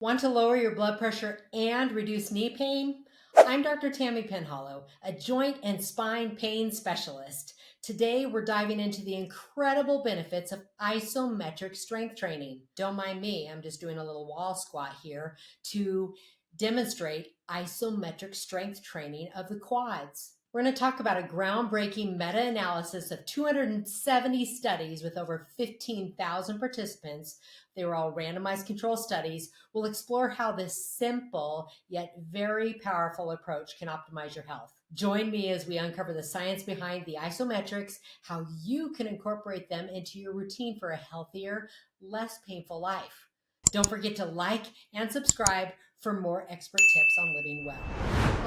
Want to lower your blood pressure and reduce knee pain? I'm Dr. Tammy Penhollow, a joint and spine pain specialist. Today, we're diving into the incredible benefits of isometric strength training. Don't mind me, I'm just doing a little wall squat here to demonstrate isometric strength training of the quads. We're going to talk about a groundbreaking meta analysis of 270 studies with over 15,000 participants. They were all randomized control studies. We'll explore how this simple yet very powerful approach can optimize your health. Join me as we uncover the science behind the isometrics, how you can incorporate them into your routine for a healthier, less painful life. Don't forget to like and subscribe for more expert tips on living well.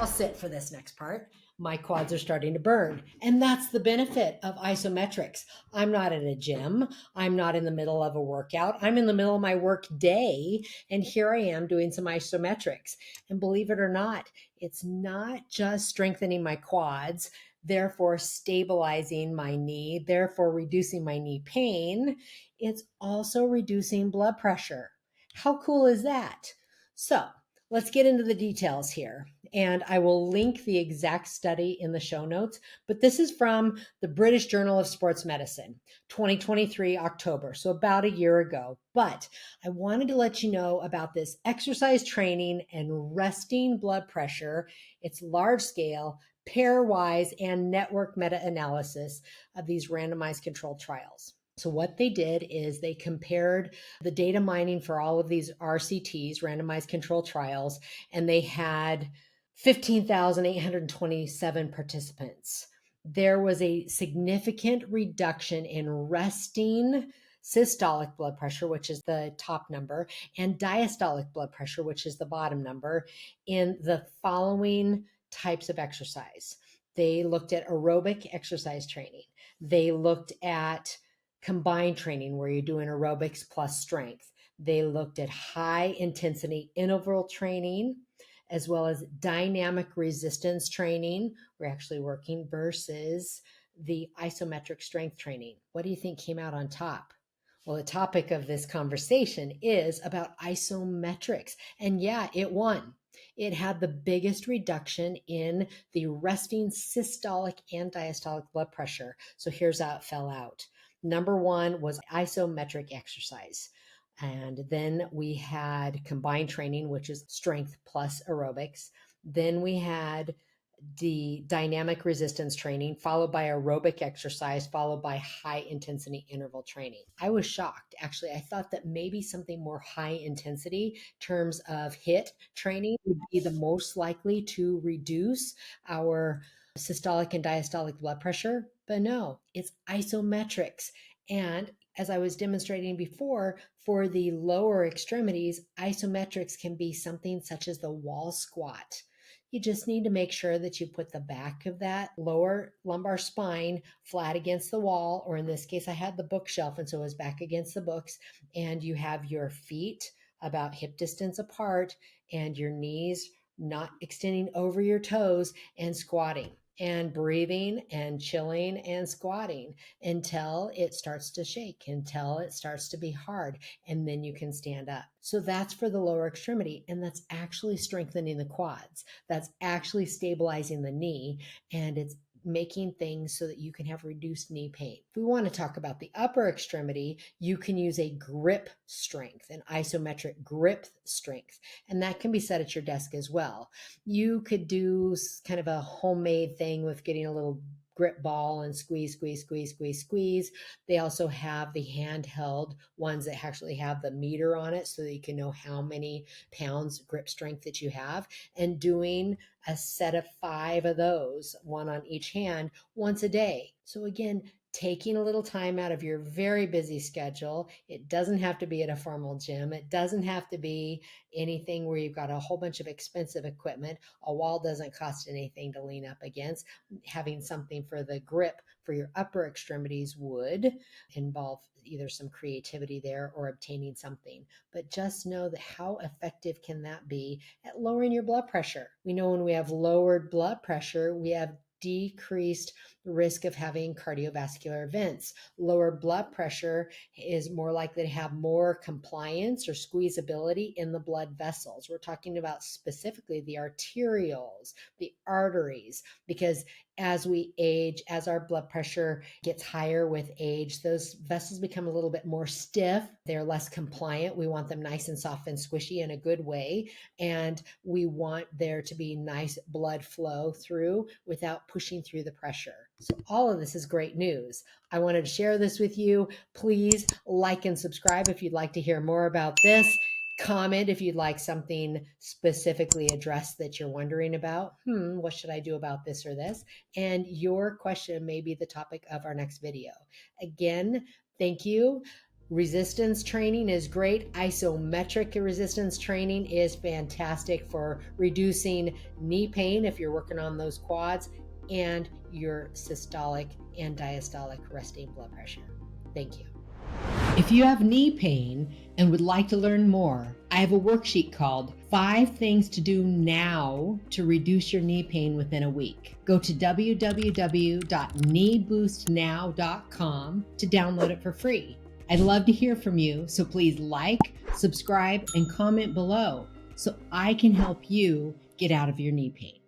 I'll sit for this next part. My quads are starting to burn, and that's the benefit of isometrics. I'm not at a gym. I'm not in the middle of a workout. I'm in the middle of my work day, and here I am doing some isometrics. And believe it or not, it's not just strengthening my quads, therefore stabilizing my knee, therefore reducing my knee pain. It's also reducing blood pressure. How cool is that? So let's get into the details here. And I will link the exact study in the show notes. But this is from the British Journal of Sports Medicine, 2023, October, so about a year ago. But I wanted to let you know about this exercise training and resting blood pressure. It's large scale, pairwise, and network meta-analysis of these randomized controlled trials. So what they did is they compared the data mining for all of these RCTs, randomized controlled trials, and they had 15,827 participants. There was a significant reduction in resting systolic blood pressure, which is the top number, and diastolic blood pressure, which is the bottom number, in the following types of exercise. They looked at aerobic exercise training. They looked at combined training where you're doing aerobics plus strength. They looked at high intensity interval training as well as dynamic resistance training. We're actually working versus the isometric strength training. What do you think came out on top? Well, the topic of this conversation is about isometrics. And yeah, it won. It had the biggest reduction in the resting systolic and diastolic blood pressure. So here's how it fell out. Number one was isometric exercise. And then we had combined training, which is strength plus aerobics. Then we had the dynamic resistance training, followed by aerobic exercise, followed by high intensity interval training. I was shocked. Actually, I thought that maybe something more high intensity in terms of HIIT training would be the most likely to reduce our systolic and diastolic blood pressure. But no, it's isometrics. And as I was demonstrating before, for the lower extremities, isometrics can be something such as the wall squat. You just need to make sure that you put the back of that lower lumbar spine flat against the wall, or in this case, I had the bookshelf, and so it was back against the books, and you have your feet about hip distance apart and your knees not extending over your toes and squatting and breathing and chilling and squatting until it starts to shake, until it starts to be hard, and then you can stand up. So that's for the lower extremity, and that's actually strengthening the quads. That's actually stabilizing the knee, and it's making things so that you can have reduced knee pain. If we want to talk about the upper extremity, you can use a grip strength, an isometric grip strength, and that can be set at your desk as well. You could do kind of a homemade thing with getting a little grip ball and squeeze, squeeze, squeeze, squeeze, squeeze. They also have the handheld ones that actually have the meter on it so that you can know how many pounds grip strength that you have, and doing a set of 5 of those, one on each hand, once a day. So again, taking a little time out of your very busy schedule. It doesn't have to be at a formal gym. It doesn't have to be anything where you've got a whole bunch of expensive equipment. A wall doesn't cost anything to lean up against. Having something for the grip for your upper extremities would involve either some creativity there or obtaining something. But just know that how effective can that be at lowering your blood pressure? We know when we have lowered blood pressure, we have decreased risk of having cardiovascular events. Lower blood pressure is more likely to have more compliance or squeezability in the blood vessels. We're talking about specifically the arterioles, the arteries, because as we age, as our blood pressure gets higher with age, those vessels become a little bit more stiff. They're less compliant. We want them nice and soft and squishy in a good way. And we want there to be nice blood flow through without pushing through the pressure. So all of this is great news. I wanted to share this with you. Please like and subscribe if you'd like to hear more about this. Comment if you'd like something specifically addressed that you're wondering about. What should I do about this or this? And your question may be the topic of our next video. Again, thank you. Resistance training is great. Isometric resistance training is fantastic for reducing knee pain if you're working on those quads and your systolic and diastolic resting blood pressure. Thank you. If you have knee pain and would like to learn more, I have a worksheet called 5 Things to Do Now to Reduce Your Knee Pain Within a Week. Go to www.kneeboostnow.com to download it for free. I'd love to hear from you, so please like, subscribe, and comment below so I can help you get out of your knee pain.